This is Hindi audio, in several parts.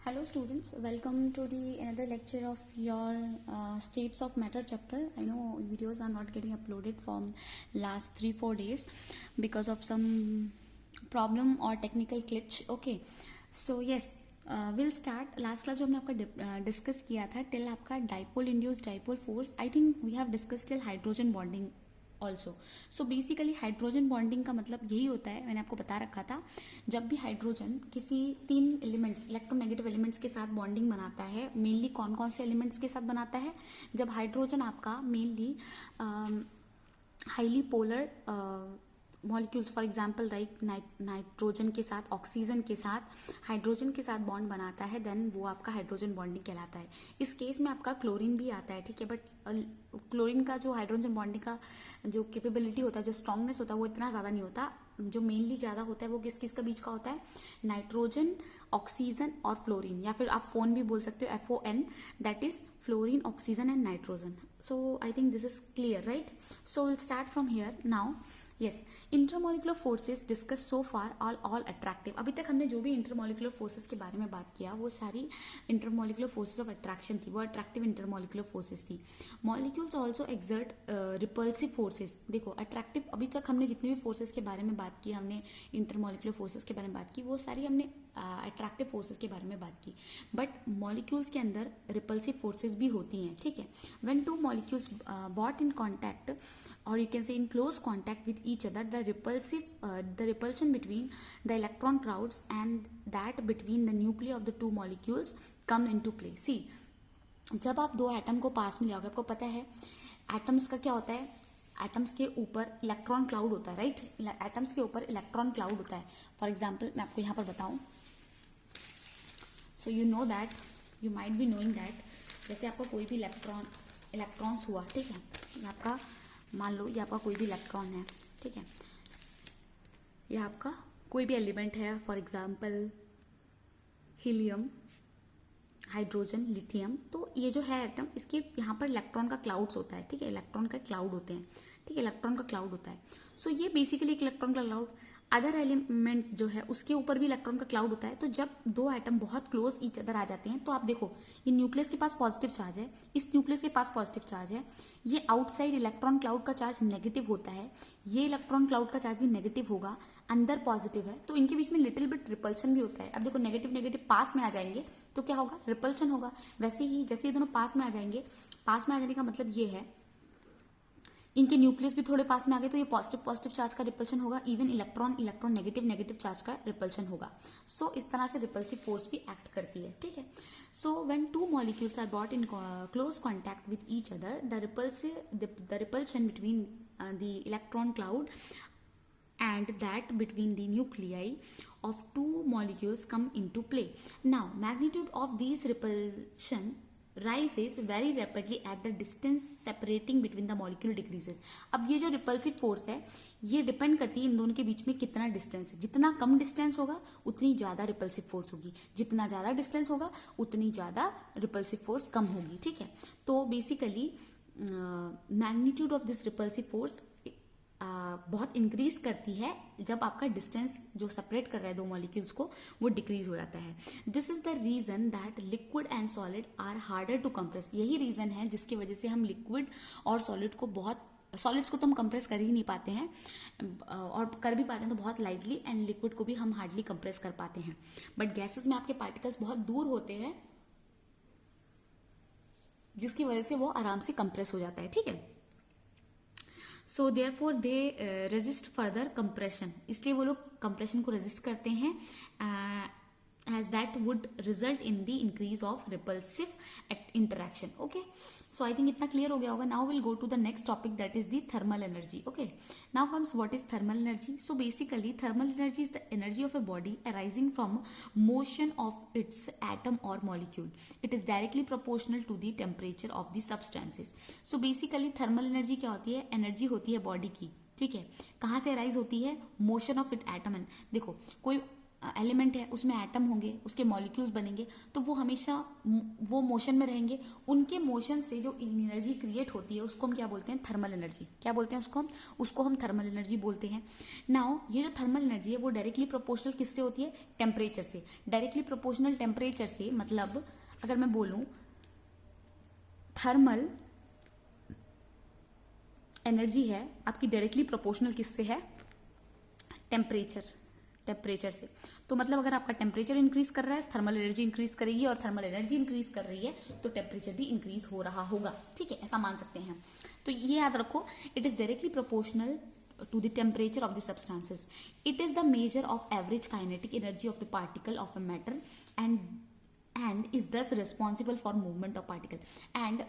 Hello students, welcome to the another lecture of your states of matter chapter. I know videos are not getting uploaded from last 3-4 days because of some problem or technical glitch. Okay, so yes, we'll start. Last class जो हमने आपका डिस्कस किया था till आपका dipole induced dipole force. I think we have discussed till hydrogen bonding also. So basically hydrogen bonding का मतलब यही होता है, मैंने आपको बता रखा था, जब भी हाइड्रोजन किसी 3 एलिमेंट्स इलेक्ट्रोनेगेटिव एलिमेंट्स के साथ बॉन्डिंग बनाता है. मेनली कौन कौन से एलिमेंट्स के साथ बनाता है? जब हाइड्रोजन आपका mainly highly polar molecules, for example right, nitrogen के साथ, ऑक्सीजन के साथ, हाइड्रोजन के साथ बॉन्ड बनाता है, देन वो आपका हाइड्रोजन बॉन्डिंग कहलाता है. इस केस में आपका क्लोरीन भी आता है, ठीक है, बट क्लोरीन का जो हाइड्रोजन बॉन्डिंग का जो कैपेबिलिटी होता है, जो स्ट्रांगनेस होता है, वो इतना ज़्यादा नहीं होता. जो मेनली ज़्यादा होता है वो किस किस का बीच का होता है? नाइट्रोजन, ऑक्सीजन और फ्लोरीन, या फिर आप फोन भी बोल सकते हो, FON, that is fluorine, oxygen and nitrogen. So I think this is clear, right? So will start from here now. Yes, intermolecular forces discuss so far all attractive. अभी तक हमने जो भी इंटरमोलिकुलर फोर्सेस के बारे में बात किया वो सारी इंटरमोलिकुलर फोर्सेस ऑफ अट्रैक्शन थी, वो अट्रैक्टिव इंटरमोलिकुलर फोर्सेस थी. Molecules also exert repulsive forces. देखो अट्रैक्टिव, अभी तक हमने जितने भी फोर्सेस के बारे में बात की, हमने इंटरमोलिकुलर फोर्सेस के बारे में बात की, वो सारी हमने अट्रैक्टिव फोर्सेस के बारे में बात की. बट मॉलिक्यूल्स के अंदर रिपल्सिव फोर्सेस भी होती हैं, ठीक है. When two molecules brought in contact, or you can say in close contact with each other, the repulsion between the electron clouds and that between the nuclei of the two molecules come into play. See, जब आप दो एटम को पास में लाओगे, आपको पता है एटम्स का क्या होता है, एटम्स के ऊपर इलेक्ट्रॉन क्लाउड होता है, राइट? एटम्स के ऊपर इलेक्ट्रॉन क्लाउड होता है. फॉर एग्जाम्पल मैं आपको यहाँ पर बताऊँ, so you know that, you might be knowing that, जैसे आपका कोई भी इलेक्ट्रॉन्स हुआ, ठीक है, आपका मान लो ये आपका कोई भी इलेक्ट्रॉन है, ठीक है, यह आपका कोई भी एलिमेंट है, for example helium, hydrogen, lithium. तो ये जो है एटम, इसके यहाँ पर इलेक्ट्रॉन का क्लाउड्स होता है, ठीक है, इलेक्ट्रॉन का क्लाउड होते हैं, ठीक है, इलेक्ट्रॉन का क्लाउड होता है. सो ये बेसिकली एक इलेक्ट्रॉन का क्लाउड. अदर एलिमेंट जो है उसके ऊपर भी इलेक्ट्रॉन का क्लाउड होता है. तो जब दो एटम बहुत क्लोज ईच अदर आ जाते हैं, तो आप देखो ये न्यूक्लियस के पास पॉजिटिव चार्ज है, इस न्यूक्लियस के पास पॉजिटिव चार्ज है, ये आउटसाइड इलेक्ट्रॉन क्लाउड का चार्ज नेगेटिव होता है, ये इलेक्ट्रॉन क्लाउड का चार्ज भी नेगेटिव होगा, अंदर पॉजिटिव है, तो इनके बीच में लिटिल बिट रिपल्शन भी होता है. अब देखो नेगेटिव नेगेटिव पास में आ जाएंगे तो क्या होगा? रिपल्शन होगा. वैसे ही जैसे ये दोनों पास में आ जाएंगे, पास में आ जाने का मतलब ये है इनके न्यूक्लियस भी थोड़े पास में आ गए, तो ये पॉजिटिव पॉजिटिव चार्ज का रिपल्शन होगा, even electron negative negative charge का रिपल्शन होगा. सो इस तरह से रिपल्सिव फोर्स भी एक्ट करती है, ठीक है. So when two molecules are brought in close contact with each other, the repulsion between the electron cloud and that between the nuclei of two molecules come into play. Now magnitude of these repulsion rises very rapidly at the distance separating between the molecule decreases. अब ये जो रिपल्सिव फोर्स है ये डिपेंड करती है इन दोनों के बीच में कितना डिस्टेंस है. जितना कम डिस्टेंस होगा उतनी ज़्यादा रिपल्सिव फोर्स होगी, जितना ज़्यादा डिस्टेंस होगा उतनी ज़्यादा रिपल्सिव फोर्स कम होगी, ठीक है. तो basically magnitude of this repulsive force बहुत इंक्रीज करती है जब आपका डिस्टेंस जो सेपरेट कर रहा है दो मॉलिक्यूल्स को वो डिक्रीज हो जाता है. This is the reason that liquid and solid are harder to compress. यही रीजन है जिसकी वजह से हम लिक्विड और सॉलिड को सॉलिड्स को तो हम कंप्रेस कर ही नहीं पाते हैं, और कर भी पाते हैं तो बहुत लाइटली, एंड लिक्विड को भी हम हार्डली कंप्रेस कर पाते हैं. बट गैसेस में आपके पार्टिकल्स बहुत दूर होते हैं जिसकी वजह से वो आराम से कंप्रेस हो जाता है, ठीक है. So therefore they resist further compression, इसलिए वो लोग कंप्रेशन को रेजिस्ट करते हैं, as that would result in the increase of repulsive interaction. Okay, so I think इतना clear हो गया होगा. Now we'll go to the next topic, that is the thermal energy. Okay, now comes what is thermal energy. So basically thermal energy is the energy of a body arising from motion of its atom or molecule. It is directly proportional to the temperature of the substances. So basically thermal energy क्या होती है? एनर्जी होती है बॉडी की, ठीक है. कहाँ से अराइज होती है? Motion of it atom. देखो कोई एलिमेंट है उसमें एटम होंगे, उसके मॉलिक्यूल्स बनेंगे, तो वो हमेशा वो मोशन में रहेंगे। उनके मोशन से जो एनर्जी क्रिएट होती है उसको हम क्या बोलते हैं, थर्मल एनर्जी। क्या बोलते हैं उसको हम थर्मल एनर्जी बोलते हैं। नाउ ये जो थर्मल एनर्जी है वो डायरेक्टली प्रोपोर्शनल किससे होती है, टेम्परेचर से। डायरेक्टली प्रोपोर्शनल टेम्परेचर से मतलब अगर मैं बोलूं थर्मल एनर्जी है आपकी डायरेक्टली प्रोपोर्शनल किससे है, टेम्परेचर से। तो मतलब अगर आपका टेम्परेचर इंक्रीज कर रहा है थर्मल एनर्जी इंक्रीज करेगी, और थर्मल एनर्जी इंक्रीज कर रही है तो टेम्परेचर भी इंक्रीज हो रहा होगा। ठीक है, ऐसा मान सकते हैं। तो ये याद रखो, it is directly proportional to the temperature of the substances. It is the measure of average kinetic energy of the particle of a matter and is thus responsible for movement of particle. And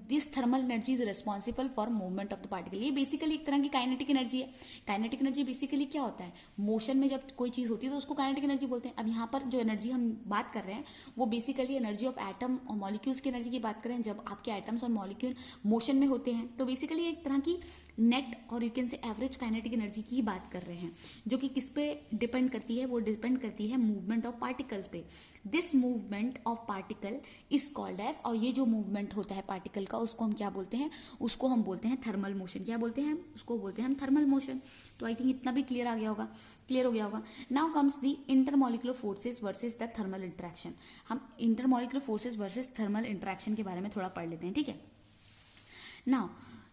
this thermal energy is responsible for movement of the particle. ये बेसिकली एक तरह की काइनेटिक एनर्जी है। काइनेटिक एनर्जी बेसिकली क्या होता है, मोशन में जब कोई चीज़ होती है तो उसको काइनेटिक एनर्जी बोलते हैं। अब यहाँ पर जो एनर्जी हम बात कर रहे हैं वो बेसिकली एनर्जी ऑफ एटम और मॉलिक्यूल्स की एनर्जी की बात करें। जब आपके एटम्स और मॉलिक्यूल मोशन में होते हैं तो बेसिकली एक तरह की नेट और you can say average kinetic energy की बात कर रहे हैं, जो कि किस पे डिपेंड करती है, वो डिपेंड करती है मूवमेंट ऑफ पार्टिकल्स पे। This movement of particle is called as, और ये जो मूवमेंट होता है पार्टिकल का उसको हम क्या बोलते हैं, उसको हम बोलते हैं थर्मल मोशन। क्या बोलते हैं, उसको बोलते हैं हम थर्मल मोशन। तो आई थिंक इतना भी क्लियर हो गया होगा। Now comes the intermolecular forces versus the thermal interaction. हम intermolecular forces versus thermal interaction के बारे में थोड़ा पढ़ लेते हैं। ठीक है, नाउ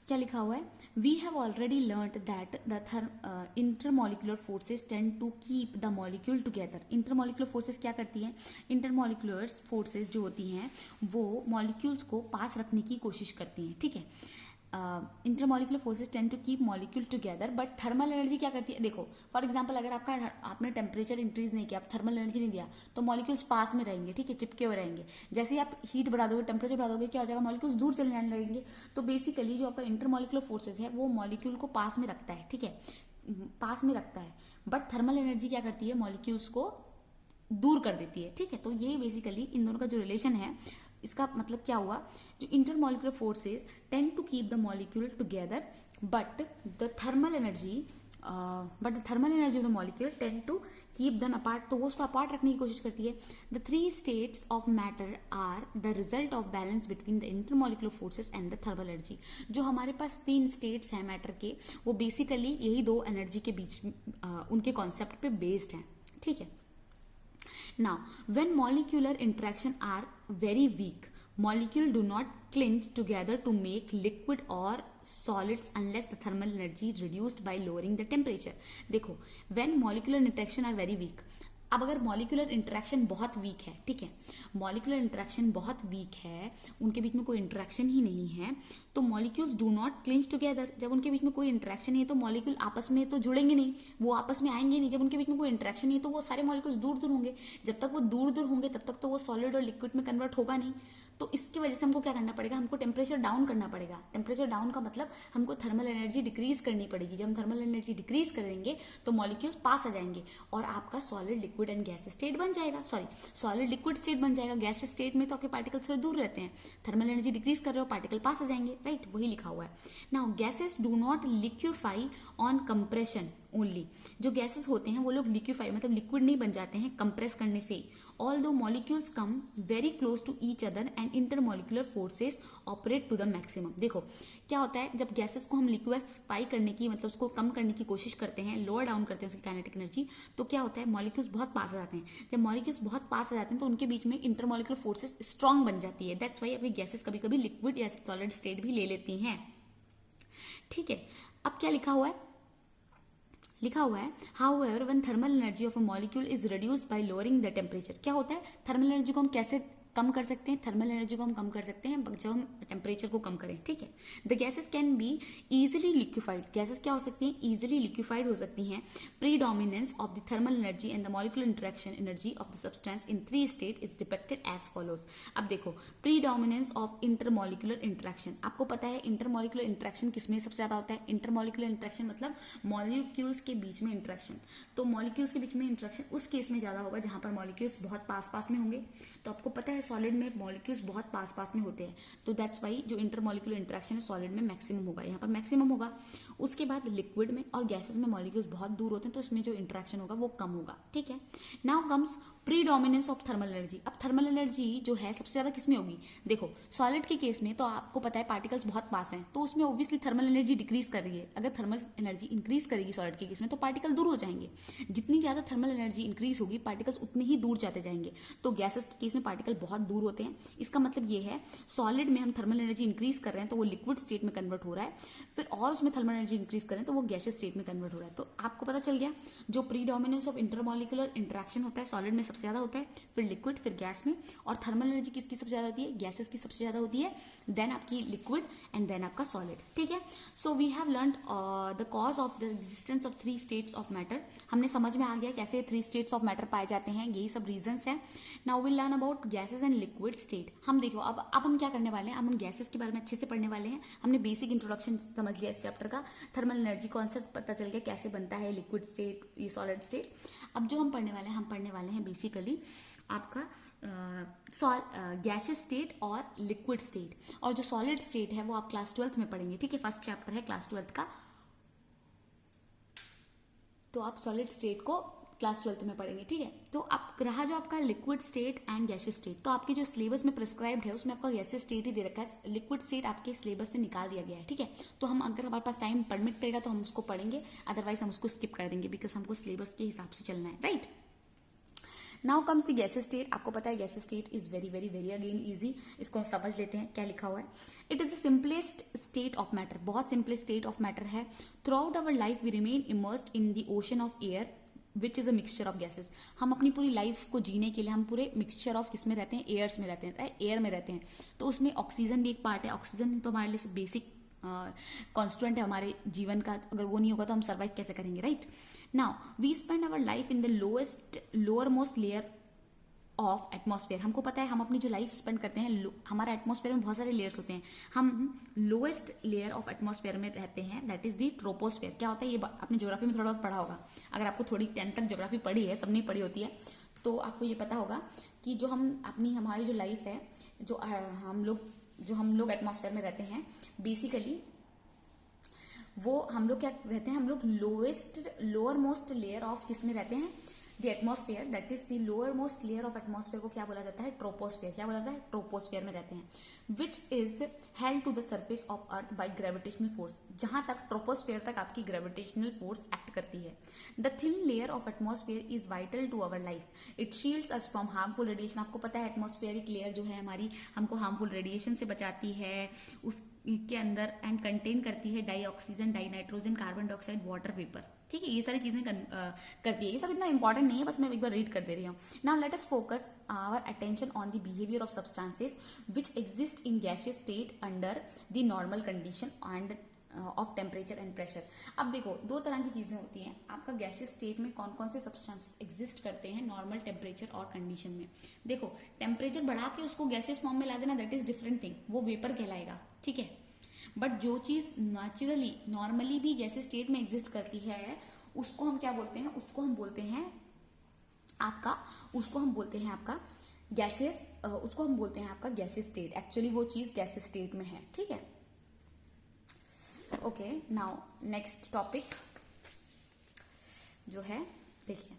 क्या लिखा हुआ है, we have already learned that the intermolecular forces tend to keep the molecule together. Intermolecular forces क्या करती हैं, इंटरमॉलिक्यूलर फोर्सेस जो होती हैं वो मॉलिक्यूल्स को पास रखने की कोशिश करती हैं। ठीक है, intermolecular forces tend to keep molecule together, but thermal energy क्या करती है, देखो फॉर एग्जांपल अगर आपने टेम्परेचर इंक्रीज नहीं किया, आप थर्मल एनर्जी नहीं दिया तो मॉलिक्यूल्स पास में रहेंगे। ठीक है, चिपके हुए रहेंगे। जैसे ही आप हीट बढ़ा दोगे, टेम्परेचर बढ़ा दोगे, क्या हो जाएगा, मॉलिक्यूल्स दूर चले जाने लगेंगे। तो बेसिकली जो आपका इंटरमॉलिक्यूलर फोर्सेस है वो मॉलिक्यूल को पास में रखता है। ठीक है, पास में रखता है, बट थर्मल एनर्जी क्या करती है, मॉलिक्यूल्स को दूर कर देती है। ठीक है, तो ये बेसिकली इन दोनों का जो रिलेशन है, इसका मतलब क्या हुआ, जो intermolecular forces tend to keep the molecule together but the thermal energy of the molecule tend to keep them apart. तो वो उसको अपार्ट रखने की कोशिश करती है। The three states of matter are the result of balance between the intermolecular forces and the thermal energy. जो हमारे पास तीन स्टेट्स हैं मैटर के, वो बेसिकली यही दो एनर्जी के बीच उनके कॉन्सेप्ट पे बेस्ड हैं। ठीक है, now when molecular interaction are very weak, molecule do not clinch together to make liquid or solids unless the thermal energy is reduced by lowering the temperature. देखो, when molecular interaction are very weak, अब अगर मॉलिक्यूलर इंटरेक्शन बहुत वीक है, ठीक है, मॉलिक्यूलर इंटरेक्शन बहुत वीक है, उनके बीच में कोई इंटरेक्शन ही नहीं है, तो molecules do not clinch together. जब उनके बीच में कोई इंटरेक्शन नहीं है तो मॉलिक्यूल आपस में तो जुड़ेंगे नहीं, वो आपस में आएंगे नहीं। जब उनके बीच में कोई इंटरेक्शन नहीं है तो वो सारे मॉलिक्यूल्स दूर दूर होंगे। जब तक वो दूर दूर होंगे तब तक तो वो सॉलिड और लिक्विड में कन्वर्ट होगा नहीं। तो इसकी वजह से हमको क्या करना पड़ेगा, हमको टेम्परेचर डाउन करना पड़ेगा। टेम्परेचर डाउन का मतलब हमको थर्मल एनर्जी डिक्रीज करनी पड़ेगी। जब हम थर्मल एनर्जी डिक्रीज करेंगे तो मॉलिक्यूल्स पास आ जाएंगे और आपका solid liquid and gas state बन जाएगा। सॉलिड लिक्विड स्टेट बन जाएगा। गैस स्टेट में तो आपके पार्टिकल्स थोड़े दूर रहते हैं, थर्मल एनर्जी डिक्रीज कर रहे हो, पार्टिकल पास आ जाएंगे, राइट, वही लिखा हुआ है। Now gases do not liquefy on compression only. जो गैसेस होते हैं वो लोग लिक्विफाई मतलब लिक्विड नहीं बन जाते हैं कंप्रेस करने से। ऑल दो molecules come very close to each other and intermolecular forces operate to the maximum. देखो क्या होता है, जब गैसेस को हम लिक्विफाई करने की मतलब उसको कम करने की कोशिश करते हैं, लोअर डाउन करते हैं उसकी काइनेटिक एनर्जी, तो क्या होता है, मॉलिक्यूल्स बहुत पास आ जाते हैं। जब मॉलिक्यूल्स बहुत पास आ जाते हैं तो उनके बीच में इंटरमॉलिक्यूलर फोर्सेस स्ट्रांग बन जाती है। दैट्स वाई अभी गैसेस कभी कभी लिक्विड या सॉलिड स्टेट भी ले लेती हैं। ठीक है, अब क्या लिखा हुआ है, however when thermal energy of a molecule is reduced by lowering the temperature। क्या होता है, थर्मल एनर्जी को हम कैसे कम कर सकते हैं, थर्मल एनर्जी को हम कम कर सकते हैं जब हम टेम्परेचर को कम करें। ठीक है, the gases can be easily liquefied. Gases क्या हो सकती हैं, इजीली लिक्विफाइड हो सकती हैं। Predominance of the thermal energy and the molecular interaction energy of the substance in 3 state is depicted as follows. अब देखो, प्रीडोमिनेंस ऑफ इंटरमॉलिक्यूलर इंटरेक्शन, आपको पता है इंटरमॉलिक्यूलर इंटरेक्शन किसमें सबसे ज्यादा होता है। इंटरमॉलिक्यूलर इंटरेक्शन मतलब मॉलिक्यूल्स के बीच में इंटरेक्शन। तो मॉलिक्यूल्स के बीच में इंटरेक्शन उस केस में ज्यादा होगा जहां पर मॉलिक्यूल्स बहुत पास पास में होंगे। तो आपको पता है सॉलिड में मॉलिक्यूल्स बहुत पास पास में होते हैं, तो दैट्स वाई जो इंटरमॉलिक्यूलर इंटरेक्शन है सॉलिड में मैक्सिमम होगा, यहाँ पर मैक्सिमम होगा। उसके बाद लिक्विड में और गैसेस में मॉलिक्यूल्स बहुत दूर होते हैं, तो इसमें जो इंटरेक्शन होगा वो कम होगा, ठीक है। Now comes predominance of thermal energy. अब थर्मल एनर्जी जो है सबसे ज्यादा किसमें होगी? देखो सॉलिड के केस में तो आपको पता है पार्टिकल्स बहुत पास हैं, तो उसमें ऑब्वियसली थर्मल एनर्जी डिक्रीज कर रही है। अगर थर्मल एनर्जी इंक्रीज करेगी सॉलिड के केस में तो पार्टिकल दूर हो जाएंगे। जितनी ज्यादा थर्मल एनर्जी इंक्रीज होगी पार्टिकल्स उतने ही दूर जाते जाएंगे। तो गैसेस के केस में पार्टिकल बहुत दूर होते हैं। इसका मतलब ये है सॉलिड में हम थर्मल एनर्जी इंक्रीज कर रहे हैं तो वो लिक्विड स्टेट में कन्वर्ट हो रहा है, फिर और उसमें थर्मल एनर्जी इंक्रीज कर रहे हैं तो वो गैसेस स्टेट में कन्वर्ट हो रहा है। तो आपको पता चल गया जो प्रीडोमिनेंस ऑफ इंटरमॉलिक्यूलर इंटरेक्शन होता है सॉलिड में सबसे ज्यादा होता है, फिर लिक्विड, फिर गैस में। और थर्मल एनर्जी किसकी सबसे ज्यादा होती है? गैसेस की सबसे ज्यादा होती है, देन आपकी लिक्विड एंड देन आपका सॉलिड, ठीक है। So we have learned the cause of the existence of 3 states of matter. हमने समझ में आ गया कैसे 3 स्टेट्स ऑफ मैटर पाए जाते हैं, यही सब रीजंस हैं। Now will learn about gases and liquid state. हम देखो अब हम क्या करने वाले हैं, अब हम गैसेस के बारे में अच्छे से पढ़ने वाले हैं। हमने बेसिक इंट्रोडक्शन समझ लिया इस चैप्टर का, थर्मल एनर्जी कॉन्सेप्ट पता चल गया कैसे बनता है लिक्विड स्टेट, ये सॉलिड स्टेट। अब जो हम पढ़ने वाले हैं बेसिकली आपका गैसियस स्टेट और लिक्विड स्टेट। और जो सॉलिड स्टेट है वो आप क्लास 12th में पढ़ेंगे, ठीक है। फर्स्ट चैप्टर है क्लास 12th का, तो आप सॉलिड स्टेट को क्लास 12th में पढ़ेंगे, ठीक है। तो अब रहा जो आपका liquid state and gaseous state, तो आपके जो सिलेबस में प्रिस्क्राइब्ड है उसमें आपका गैसियस स्टेट ही दे रखा है, लिक्विड स्टेट आपके सिलेबस से निकाल दिया गया है, ठीक है। तो हम अगर हमारे पास टाइम परमिट करेगा तो हम उसको पढ़ेंगे, अदरवाइज हम उसको स्किप कर देंगे बिकॉज हमको सिलेबस के हिसाब से चलना है, right. Now comes the gaseous state. आपको पता है gaseous state is very very very again easy, इसको समझ लेते हैं क्या लिखा हुआ है। It is the simplest state of matter, बहुत सिंपलेस्ट स्टेट ऑफ मैटर है। Throughout our life we remain immersed in the ocean of air which is a mixture of gases. हम अपनी पूरी लाइफ को जीने के लिए हम पूरे मिक्सचर ऑफ किस में रहते हैं? एयर्स में रहते हैं, एयर में रहते हैं। तो उसमें ऑक्सीजन भी एक पार्ट है। ऑक्सीजन तो हमारे लिए बेसिक कॉन्स्टेंट है हमारे जीवन का, अगर वो नहीं होगा तो हम सर्वाइव कैसे करेंगे, right. Now we spend our life in the lower most layer of atmosphere. हमको पता है हम अपनी जो लाइफ स्पेंड करते हैं, हमारा एटमॉस्फेयर में बहुत सारे लेयर्स होते हैं, हम लोएस्ट लेयर ऑफ एटमॉस्फेयर में रहते हैं, दैट इज द ट्रोपोस्फेयर। क्या होता है ये आपने ज्योग्राफी में थोड़ा बहुत पढ़ा होगा, अगर आपको थोड़ी 10th तक ज्योग्राफी पढ़ी है, सबने पढ़ी होती है, तो आपको ये पता होगा कि जो हमारी जो लाइफ है, जो हम लोग एटमॉस्फेयर में रहते हैं, बेसिकली वो हम लोग क्या रहते हैं, हम लोग लोअर मोस्ट लेयर ऑफ किस में रहते हैं? The atmosphere, that is the lower most layer of atmosphere को क्या बोला जाता है? ट्रोपोस्फेयर। क्या बोला जाता है? ट्रोपोस्फेयर में रहते हैं, which is held to the surface of earth by gravitational force. जहां तक ट्रोपोस्फेयर तक आपकी ग्रेविटेशनल फोर्स एक्ट करती है। The thin layer of atmosphere is vital to our life, it shields us from harmful radiation. आपको पता है एटमॉस्फेयरिक लेयर जो है हमारी, हमको हार्मफुल रेडिएशन से बचाती है, उसके अंदर एंड कंटेन करती है dioxygen, dinitrogen, carbon dioxide, water vapour, ठीक है। ये सारी चीजें करती है। ये सब इतना इंपॉर्टेंट नहीं है, बस मैं एक बार रीड कर दे रही हूँ। Now let us focus our attention on the behaviour of substances which exist in gaseous state under the normal condition and of temperature and pressure. अब देखो दो तरह की चीजें होती हैं, आपका गैसियस स्टेट में कौन कौन से सब्सटेंसेस एग्जिस्ट करते हैं नॉर्मल टेम्परेचर और कंडीशन में। देखो टेम्परेचर बढ़ा के उसको गैसियस फॉर्म में ला देना, दैट इज डिफरेंट थिंग, वो वेपर कहलाएगा, ठीक है। बट जो चीज नेचुरली नॉर्मली भी गैसियस स्टेट में एग्जिस्ट करती है उसको हम क्या बोलते हैं? उसको हम बोलते हैं आपका गैसियस, उसको हम बोलते हैं आपका गैसियस स्टेट। एक्चुअली वो चीज गैसियस स्टेट में है, ठीक है। ओके, नाउ नेक्स्ट टॉपिक जो है, देखिए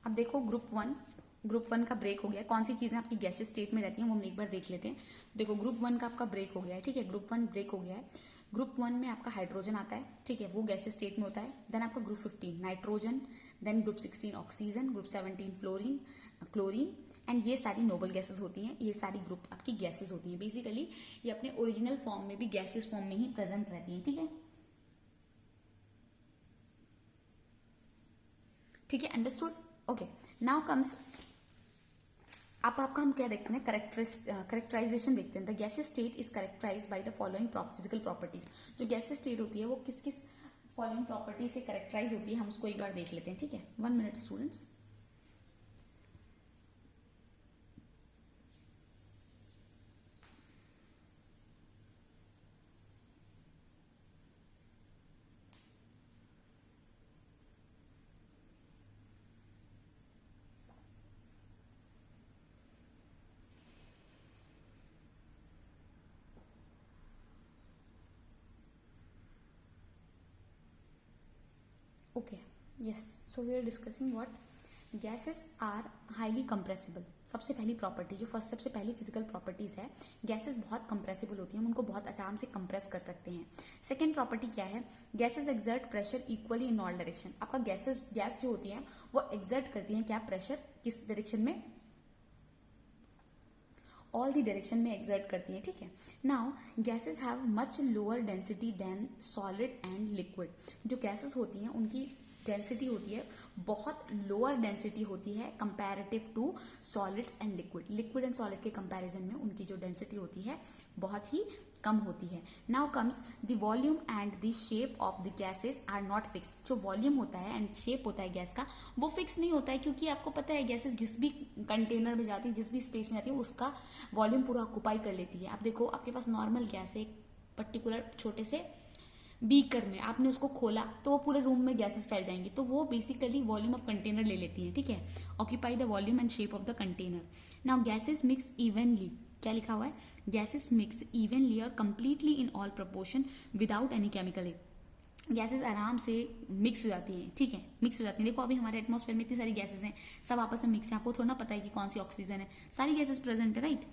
अब देखो ग्रुप वन का ब्रेक हो गया। कौन सी चीजें आपकी गैसियस स्टेट में रहती हैं वो हम एक बार देख लेते हैं। देखो ग्रुप 1 का आपका ब्रेक हो गया है, ठीक है। ग्रुप 1 ब्रेक हो गया है। ग्रुप 1 में आपका हाइड्रोजन आता है, ठीक है, वो गैसियस स्टेट में होता है। देन आपका group 15 nitrogen, then group 16 oxygen, group 17 chlorine and ये सारी नोबल गैसेस होती हैं। ये सारी ग्रुप आपकी गैसेस होती हैं। बेसिकली ये अपने ओरिजिनल फॉर्म में भी गैसियस फॉर्म में ही प्रेजेंट रहती हैं, ठीक है, ठीक है, अंडरस्टूड। ओके, नाउ कम्स आपका हम क्या देखते हैं? करेक्टराइजेशन देखते हैं। The gaseous state is characterize by the following physical properties. जो गैसियस स्टेट होती है वो किस किस फॉलोइंग प्रॉपर्टी से करेक्टराइज होती है, हम उसको एक बार देख लेते हैं, ठीक है। 1 minute students. Okay, yes, so we are discussing what gases are highly compressible. सबसे पहली प्रॉपर्टी जो सबसे पहली फिजिकल प्रॉपर्टीज है, गैसेस बहुत कंप्रेसिबल होती हैं, हम उनको बहुत आराम से कंप्रेस कर सकते हैं। सेकेंड प्रॉपर्टी क्या है, gases exert pressure equally in all direction. आपका गैस जो होती है वो एक्सर्ट करती है क्या प्रेशर, किस डायरेक्शन में, ऑल द डायरेक्शन में एक्सर्ट करती है, ठीक है। Now gases have much lower density than solid and liquid. जो गैसेस होती हैं उनकी डेंसिटी होती है बहुत लोअर डेंसिटी होती है comparative to solids and liquid. Liquid and solid के कंपैरिजन में उनकी जो डेंसिटी होती है बहुत ही कम होती है। Now comes the volume and the shape of the gases are not fixed. जो वॉल्यूम होता है एंड शेप होता है गैस का वो फिक्स नहीं होता है, क्योंकि आपको पता है गैसेस जिस भी कंटेनर में जाती है, जिस भी स्पेस में जाती है, उसका वॉल्यूम पूरा ऑक्यूपाई कर लेती है। आप देखो आपके पास नॉर्मल गैस है, एक पर्टिकुलर छोटे से बीकर में आपने उसको खोला तो वो पूरे रूम में गैसेस फैल जाएंगी, तो वो बेसिकली वॉल्यूम ऑफ कंटेनर ले लेती है, ठीक है। Occupy the volume and shape of the container. Now gases mix evenly, क्या लिखा हुआ है, गैसेस मिक्स इवनली और completely in all proportion without any chemical aid. Gases आराम से मिक्स हो जाती हैं, ठीक है, मिक्स हो जाती हैं। देखो अभी हमारे एटमॉस्फेयर में इतनी सारी गैसेस हैं, सब आपस में मिक्स है, आपको थोड़ा ना पता है कि कौन सी ऑक्सीजन है, सारी गैसेस प्रेजेंट है, right.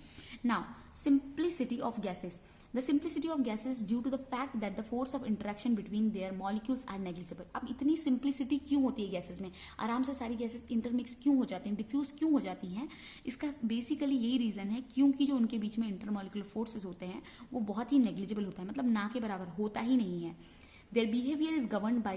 Now simplicity of gases, the simplicity of gases due to the fact that the force of interaction between their molecules are negligible. अब इतनी सिंप्लिसिटी क्यों होती है गैसेस में, आराम से सारी गैसेस इंटरमिक्स क्यों हो जाती हैं, डिफ्यूज क्यों हो जाती हैं, इसका बेसिकली यही रीजन है क्योंकि जो उनके बीच में इंटरमॉलिक्यूलर फोर्सेस होते हैं वो बहुत ही नेग्लिजिबल होता है, मतलब ना के बराबर होता ही नहीं है। Their behavior is governed by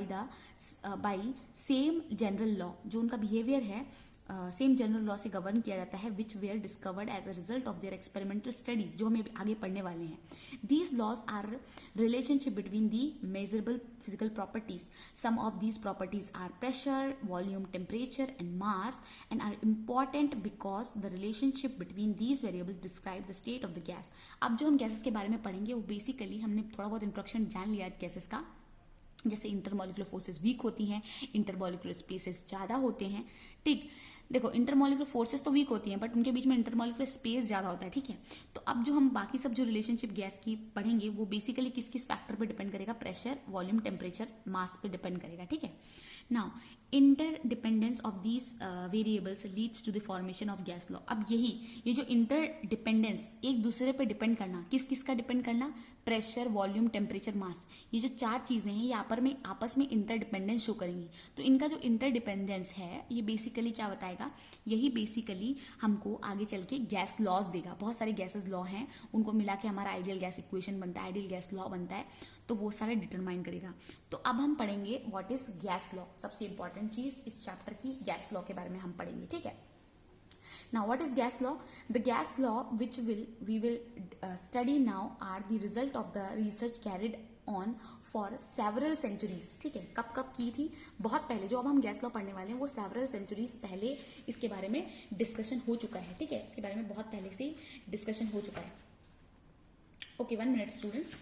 same general law। जो उनका बिहेवियर है सेम जनरल लॉ से गवर्न किया जाता है, which were discovered as a result of their experimental studies, जो हमें आगे पढ़ने वाले हैं। These laws are relationship between the measurable physical properties. Some of these properties are pressure, volume, temperature and mass and are important because the relationship between these variable describe the state of the gas. अब जो हम गैसेस के बारे में पढ़ेंगे वो बेसिकली हमने थोड़ा बहुत इंट्रोडक्शन जान लिया गैसेस का, जैसे इंटरमॉलिक्यूलर फोर्सेस वीक होती हैं, इंटरमॉलिक्यूलर स्पेसेस ज़्यादा होते हैं, ठीक। देखो इंटरमॉलिक्यूलर फोर्सेस तो वीक होती हैं बट उनके बीच में इंटरमॉलिक्यूलर स्पेस ज़्यादा होता है, ठीक है। तो अब जो हम बाकी सब जो रिलेशनशिप गैस की पढ़ेंगे वो बेसिकली किस किस फैक्टर पे डिपेंड करेगा, प्रेशर, वॉल्यूम, टेम्परेचर, मास पे डिपेंड करेगा, ठीक है। Now interdependence of these variables leads to the formation of gas law. अब ये जो इंटरडिपेंडेंस, एक दूसरे पे डिपेंड करना, किस किस का डिपेंड करना, प्रेशर, वॉल्यूम, टेम्परेचर, मास, ये जो चार चीज़ें हैं ये आपस में इंटरडिपेंडेंस शो करेंगी। तो इनका जो इंटरडिपेंडेंस है ये बेसिकली क्या बताएगा, यही बेसिकली हमको आगे चल के गैस लॉज देगा। बहुत सारे गैसेस लॉ हैं, उनको मिला के हमारा आइडियल गैस इक्वेशन बनता है, आइडियल गैस लॉ बनता है, तो वो सारे डिटरमाइन करेगा। तो अब हम पढ़ेंगे व्हाट इज गैस लॉ। सबसे इंपॉर्टेंट चीज इस चैप्टर की गैस लॉ के बारे में हम पढ़ेंगे, ठीक है। Now what is gas law? The gas law which we will study now are the result of the research carried on for several centuries, ठीक है। कब कब की थी, बहुत पहले। जो अब हम गैस लॉ पढ़ने वाले हैं वो several centuries पहले इसके बारे में डिस्कशन हो चुका है, ठीक है। इसके बारे में बहुत पहले से डिस्कशन हो चुका है। Okay, 1 minute students.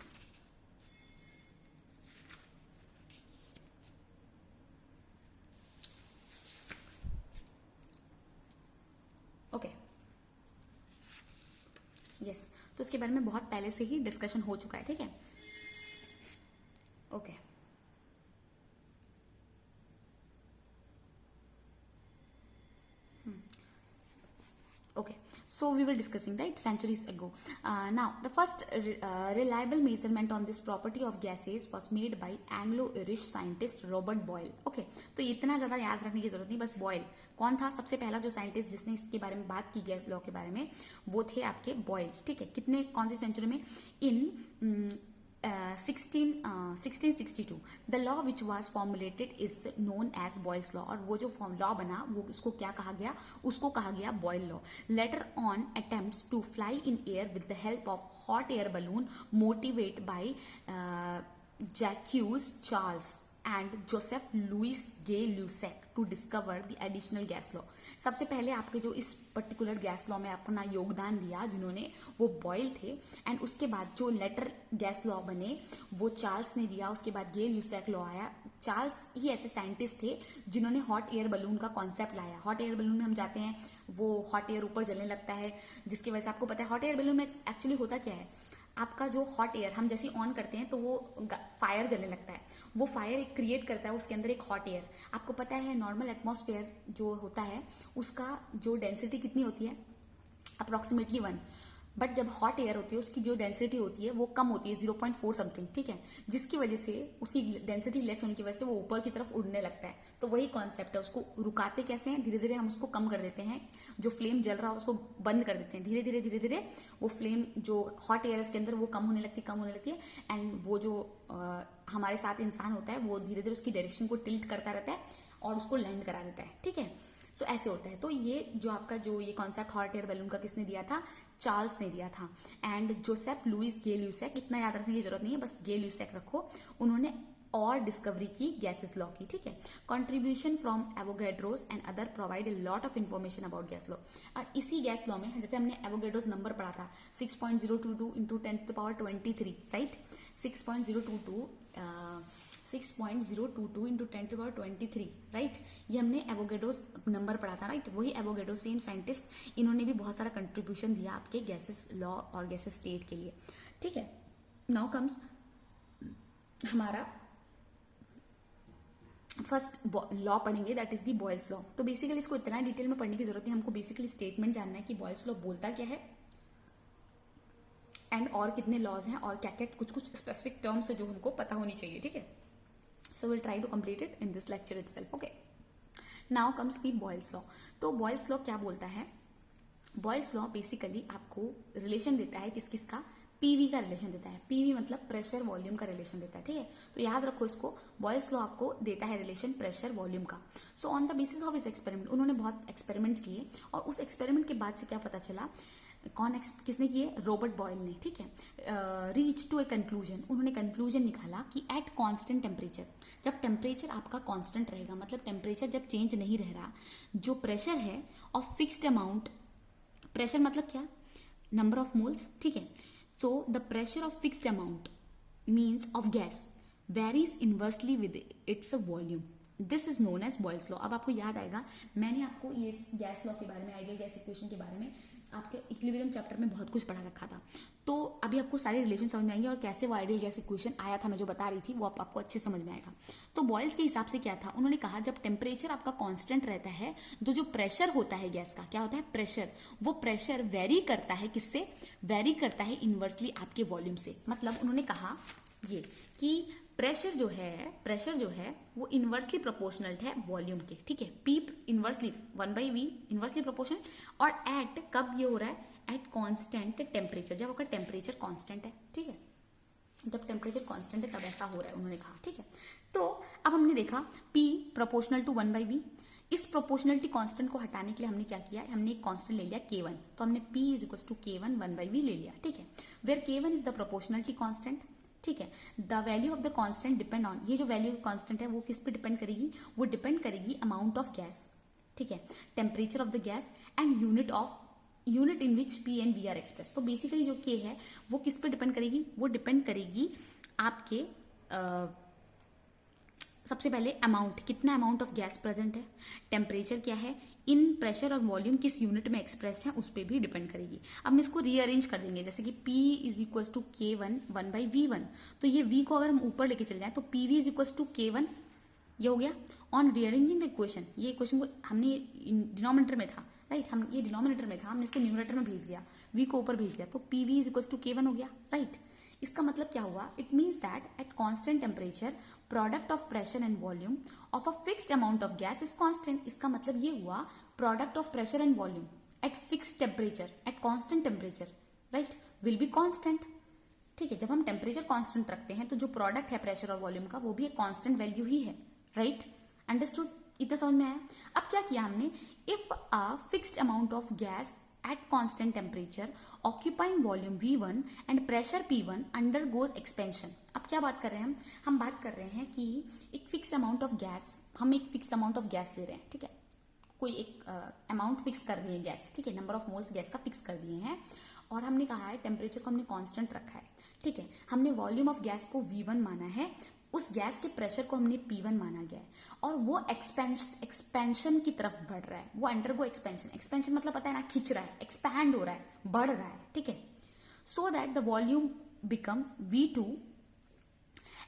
Okay, yes, तो इसके बारे में बहुत पहले से ही डिस्कशन हो चुका है, ठीक है। Okay, okay, so we were discussing right centuries ago. Now the first reliable measurement on this property of gases was made by Anglo-Irish scientist Robert Boyle. Okay, तो इतना ज्यादा याद रखने की जरूरत नहीं, बस बॉयल कौन था, सबसे पहला जो साइंटिस्ट जिसने इसके बारे में बात की गैस लॉ के बारे में, वो थे आपके बॉयल, ठीक है। कितने, कौन सी सेंचुरी में, in 1662। The law which was formulated is known as Boyle's law. और वो जो लॉ बना वो उसको क्या कहा गया, उसको कहा गया Boyle law. Later on attempts to fly in air with the help of hot air balloon motivate by Jacques Charles and Joseph Louis Gay Lussac to discover the additional gas law. सबसे पहले आपके जो इस पर्टिकुलर गैस लॉ में अपना योगदान दिया जिन्होंने, वो बॉयल थे। एंड उसके बाद जो लेटर गैस लॉ बने वो चार्ल्स ने दिया, उसके बाद गे ल्यूसेक लॉ आया। चार्ल्स ही ऐसे साइंटिस्ट थे जिन्होंने हॉट एयर बलून का कॉन्सेप्ट लाया। हॉट एयर बलून में हम जाते हैं, वो हॉट एयर ऊपर जलने लगता है, जिसकी वजह से आपको पता है हॉट एयर बलून में एक्चुअली होता क्या है, आपका जो हॉट एयर हम जैसे ऑन करते हैं तो वो फायर जलने लगता है, वो फायर एक क्रिएट करता है उसके अंदर एक हॉट एयर। आपको पता है नॉर्मल एटमॉस्फेयर जो होता है उसका जो डेंसिटी कितनी होती है, अप्रोक्सीमेटली 1, बट जब हॉट एयर होती है उसकी जो डेंसिटी होती है वो कम होती है 0.4 समथिंग, ठीक है, जिसकी वजह से उसकी डेंसिटी लेस होने की वजह से वो ऊपर की तरफ उड़ने लगता है। तो वही कॉन्सेप्ट है, उसको रुकाते कैसे हैं, धीरे धीरे हम उसको कम कर देते हैं, जो फ्लेम जल रहा है उसको बंद कर देते हैं, धीरे धीरे धीरे धीरे वो फ्लेम जो हॉट एयर है उसके अंदर वो कम होने लगती है एंड वो जो हमारे साथ इंसान होता है वो धीरे धीरे उसकी डायरेक्शन को टिल्ट करता रहता है और उसको लैंड करा देता है, ठीक है। सो ऐसे होता है। तो ये जो आपका जो ये कॉन्सेप्ट हॉट एयर बैलून का किसने दिया था, चार्ल्स ने दिया था एंड जोसेफ लुइस गे ल्यूसेक, इतना याद रखने की जरूरत नहीं है, बस गे ल्यूसेक रखो, उन्होंने और डिस्कवरी की गैसेस लॉ की, ठीक है। Contribution from Avogadro's and other provide a lot of information about gas law. और इसी गैस लॉ में जैसे हमने एवोगैड्रोस नंबर पढ़ा था 6.022 इंटू 10⁻23, राइट, 6.022 इंटू 10⁻23, राइट, ये हमने एवोगैड्रोस नंबर पढ़ा था, राइट। वही एवोगैड्रो सेम साइंटिस्ट, इन्होंने भी बहुत सारा कंट्रीब्यूशन दिया आपके गैसेस लॉ और गैसेस स्टेट के लिए, ठीक है। नाउ कम्स हमारा फर्स्ट लॉ पढ़ेंगे, that is the Boyle's law. तो बेसिकली इसको इतना डिटेल में पढ़ने की जरूरत नहीं, हमको बेसिकली स्टेटमेंट जानना है कि बॉयल्स लॉ बोलता क्या है एंड और कितने लॉज हैं और क्या क्या कुछ कुछ स्पेसिफिक टर्म्स है जो हमको पता होनी चाहिए, ठीक है। So will try to complete it in this lecture itself, okay. Now comes the Boyle's law. तो बॉयल्स लॉ क्या बोलता है, बॉयल्स लॉ बेसिकली आपको रिलेशन देता है किस किस का, पीवी का रिलेशन देता है। पीवी मतलब प्रेशर वॉल्यूम का रिलेशन देता है, ठीक है। तो याद रखो इसको, बॉयल्स लॉ आपको देता है रिलेशन प्रेशर वॉल्यूम का। So on the basis of इस एक्सपेरिमेंट, उन्होंने बहुत एक्सपेरिमेंट किए और उस एक्सपेरिमेंट के बाद से क्या पता चला, किसने किए, रॉबर्ट बॉयल ने, ठीक है। रीच टू ए कंक्लूजन, उन्होंने कंक्लूजन निकाला कि एट कांस्टेंट टेम्परेचर, जब टेम्परेचर आपका कांस्टेंट रहेगा, मतलब टेम्परेचर जब चेंज नहीं रह रहा, जो प्रेशर है ऑफ फिक्स्ड अमाउंट, प्रेशर मतलब क्या, नंबर ऑफ मोल्स, ठीक है। So the pressure of fixed amount means of gas varies inversely with its volume, this is known as Boyle's law. अब आपको याद आएगा, मैंने आपको ये गैस लॉ के बारे में, आइडियल गैस इक्वेशन के बारे में आपके इक्विलिब्रियम चैप्टर में बहुत कुछ पढ़ा रखा था। तो अभी आपको सारे रिलेशन समझ में आएंगे और कैसे वो आइडियल गैस इक्वेशन आया था मैं जो बता रही थी वो आपको अच्छे समझ में आएगा। तो बॉयल्स के हिसाब से क्या था, उन्होंने कहा जब टेम्परेचर आपका कांस्टेंट रहता है तो जो प्रेशर होता है गैस का, क्या होता है, प्रेशर, वो प्रेशर वेरी करता है, किससे, वेरी करता है इनवर्सली आपके वॉल्यूम से। मतलब उन्होंने कहा ये कि प्रेशर जो है वो इनवर्सली प्रोपोर्शनल है वॉल्यूम के, ठीक है। P inversely 1/v inversely proportional, और एट कब ये हो रहा है, एट कांस्टेंट टेम्परेचर, जब आपका टेम्परेचर कांस्टेंट है, ठीक है, जब टेम्परेचर कांस्टेंट है तब ऐसा हो रहा है, उन्होंने कहा, ठीक है। तो अब हमने देखा P प्रोपोर्शनल टू 1/v, इस प्रोपोर्शनलिटी कांस्टेंट को हटाने के लिए हमने क्या किया, हमने एक कांस्टेंट ले लिया K1, तो हमने P is equal to K1 1/v ले लिया, ठीक है, where K1 is the proportionality constant, ठीक है। The value of the constant depend on, ये जो वैल्यू कांस्टेंट है वो किस पे डिपेंड करेगी, वो डिपेंड करेगी अमाउंट ऑफ गैस, ठीक है, temperature of the gas and unit in which P and V are express. तो बेसिकली जो K है वो किस पे डिपेंड करेगी, वो डिपेंड करेगी आपके सबसे पहले अमाउंट, कितना अमाउंट ऑफ गैस प्रेजेंट है, टेम्परेचर क्या है, इन प्रेशर और वॉल्यूम किस यूनिट में एक्सप्रेस्ड है उस पर भी डिपेंड करेगी। अब हम इसको रीअरेंज कर देंगे, जैसे कि P is equal to K1 1/V1, तो ये V को अगर हम ऊपर लेके चले जाए तो PV is equal to K1, ये हो गया। ऑन रीअरेंजिंग द इक्वेशन, ये इक्वेशन को हमने डिनोमिनेटर में था, राइट, हम ये डिनोमिनेटर में था, हमने इसको न्यूमरेटर में भेज दिया, V को ऊपर भेज दिया, तो PV is equal to K1 हो गया, राइट। इसका मतलब क्या हुआ, it means that at constant temperature product of pressure and volume of a fixed amount of gas is constant. इसका मतलब ये हुआ product of pressure and volume at fixed temperature, at constant temperature, right, will be constant, ठीक है। जब हम टेम्परेचर कांस्टेंट रखते हैं तो जो प्रोडक्ट है प्रेशर और वॉल्यूम का वो भी एक कांस्टेंट वैल्यू ही है, राइट, अंडरस्टूड, इतना समझ में आया। अब क्या किया हमने, if a fixed amount of gas at constant temperature occupying volume V1 and pressure P1 undergoes expansion। अब क्या बात कर रहे हैं हम बात कर रहे हैं कि एक फिक्स अमाउंट ऑफ गैस, हम एक फिक्स अमाउंट ऑफ गैस ले रहे हैं, ठीक है, कोई एक अमाउंट फिक्स कर दिए गैस, ठीक है, नंबर ऑफ मोल्स गैस का फिक्स कर दिए हैं और हमने कहा है टेम्परेचर को हमने कांस्टेंट रखा है, ठीक है, हमने वॉल्यूम ऑफ गैस को V1 माना है, उस गैस के प्रेशर को हमने P1 माना गया है और वो एक्सपेंशन की तरफ बढ़ रहा है, वो अंडरगो एक्सपेंशन मतलब पता है ना, खिंच रहा है, एक्सपैंड हो रहा है, बढ़ रहा है, ठीक है। So that the volume becomes V2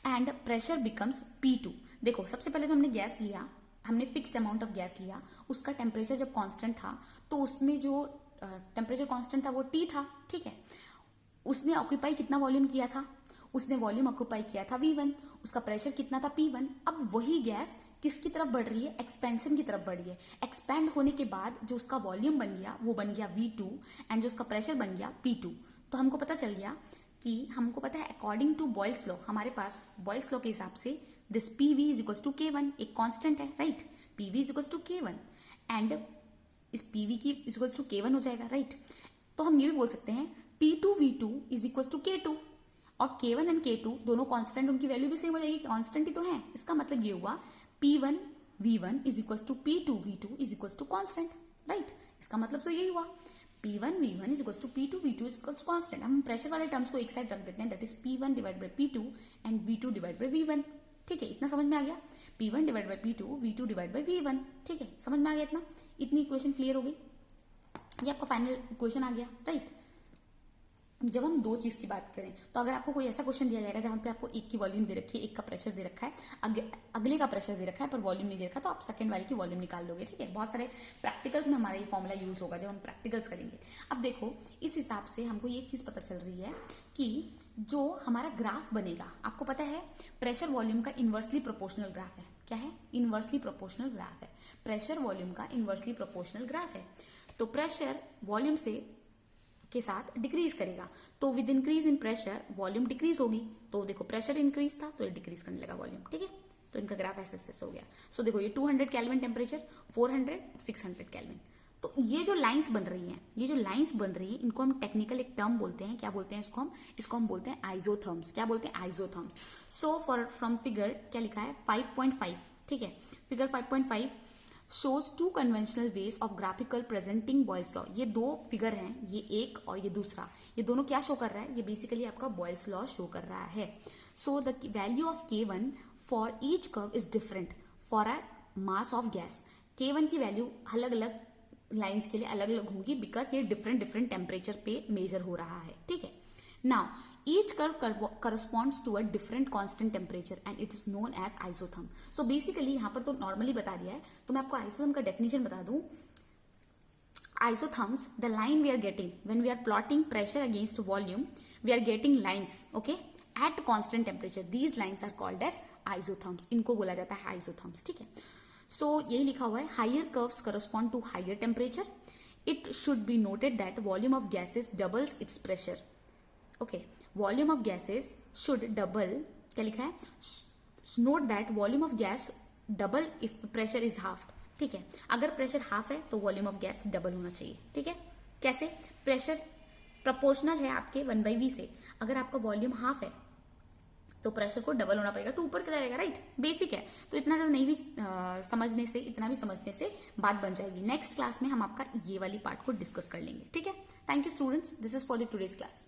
and pressure becomes P2। देखो सबसे पहले जो हमने गैस लिया, हमने फिक्स्ड अमाउंट ऑफ गैस लिया, उसका टेम्परेचर जब कांस्टेंट था तो उसमें जो टेम्परेचर कांस्टेंट था वो T था, ठीक है। उसने ऑक्यूपाई कितना वॉल्यूम किया था, उसने वॉल्यूम ऑक्यूपाई किया था V1, उसका प्रेशर कितना था P1। अब वही गैस किसकी तरफ बढ़ रही है, एक्सपेंशन की तरफ बढ़ रही है। एक्सपैंड होने के बाद जो उसका वॉल्यूम बन गया वो बन गया V2 एंड जो उसका प्रेशर बन गया P2। तो हमको पता चल गया कि हमको पता है अकॉर्डिंग टू बॉयल्स लॉ, हमारे पास बॉयल्स लॉ के हिसाब से this PV is equals to K1, एक कांस्टेंट है, right. PV is equals to K1 and इस PV की इज इक्वल्स टू K1 हो जाएगा, राइट। तो हम ये भी बोल सकते हैं P2V2 is equals to K2 और K1 एंड K2 दोनों कांस्टेंट, उनकी वैल्यू भी सेम हो जाएगी, कांस्टेंट ही तो है। इसका मतलब ये हुआ P1V1 is equals to P2V2 is equals to constant, right. इसका मतलब तो यही हुआ P1V1 is equals to P2V2 is equals constant. हम प्रेशर वाले टर्म्स को एक साइड रख देते हैं, that is P1 divide by P2 and V2 divide by V1, ठीक है। इतना समझ में आ गया, P1 divide by P2 V2 divide by V1, ठीक है। समझ में आ गया इतना, इतनी इक्वेशन क्लियर हो गई, ये आपका फाइनल इक्वेशन आ गया, राइट। जब हम दो चीज की बात करें तो अगर आपको कोई ऐसा क्वेश्चन दिया जाएगा जहां पे आपको एक की वॉल्यूम दे रखी है, एक का प्रेशर दे रखा है, अगले का प्रेशर दे रखा है पर वॉल्यूम नहीं दे रखा, तो आप सेकंड वाले की वॉल्यूम निकाल लोगे, ठीक है। बहुत सारे प्रैक्टिकल्स में हमारा ये फॉर्मूला यूज होगा जब हम प्रैक्टिकल्स करेंगे। अब देखो इस हिसाब से हमको ये चीज पता चल रही है कि जो हमारा ग्राफ बनेगा, आपको पता है प्रेशर वॉल्यूम का इनवर्सली प्रोपोर्शनल ग्राफ है। क्या है? इनवर्सली प्रोपोर्शनल ग्राफ है। प्रेशर वॉल्यूम का इनवर्सली प्रोपोर्शनल ग्राफ है। तो प्रेशर वॉल्यूम से के साथ डिक्रीज करेगा, तो with increase in pressure volume decrease होगी। तो देखो प्रेशर इंक्रीज था तो ये डिक्रीज करने लगा वॉल्यूम, ठीक है। तो इनका ग्राफ ऐसे हो गया। सो देखो ये 200 केल्विन टेम्परेचर, 400, 600 केल्विन। तो ये जो लाइंस बन रही हैं, ये जो लाइंस बन रही हैं, इनको हम टेक्निकल एक टर्म बोलते हैं। क्या बोलते हैं इसको हम बोलते हैं आइसोथर्म्स। क्या बोलते हैं? Isotherms. So for from figure क्या लिखा है 5.5, ठीक है। Figure 5.5 shows two conventional ways of graphical presenting Boyle's law। ये दो फिगर हैं, ये एक और ये दूसरा, ये दोनों क्या शो कर रहा है? ये बेसिकली आपका Boyle's law शो कर रहा है। So the value of K1 for each curve is different for a mass of gas। K1 की वैल्यू अलग अलग लाइंस के लिए अलग अलग होंगी बिकॉज ये डिफरेंट टेम्परेचर पे मेजर हो रहा है, ठीक है। Now each curve corresponds to a different constant temperature and it is known as isotherm। So basically यहाँ पर तो नॉर्मली बता दिया है, तो मैं आपको isotherm का डेफिनेशन बता दूं। Isotherms, the line we are getting when we are plotting pressure against volume, we are getting lines, okay, at constant temperature। These lines are called as isotherms। इनको बोला जाता है isotherms, ठीक है। So यही लिखा हुआ है higher curves correspond to higher temperature। It should be noted that volume of gases doubles its pressure। Okay, volume of gases should double, क्या लिखा है? Note that volume of gas double if pressure is half, ठीक है। अगर प्रेशर हाफ है तो वॉल्यूम ऑफ गैस डबल होना चाहिए, ठीक है। कैसे? प्रेशर प्रोपोर्शनल है आपके 1/v से। अगर आपका वॉल्यूम हाफ है तो प्रेशर को डबल होना पड़ेगा, तो ऊपर चला जाएगा, राइट। बेसिक है, तो इतना ज्यादा नहीं भी समझने से, इतना भी समझने से बात बन जाएगी। नेक्स्ट क्लास में हम आपका ये वाली पार्ट को डिस्कस कर लेंगे, ठीक है। Thank you students, this is for the today's class.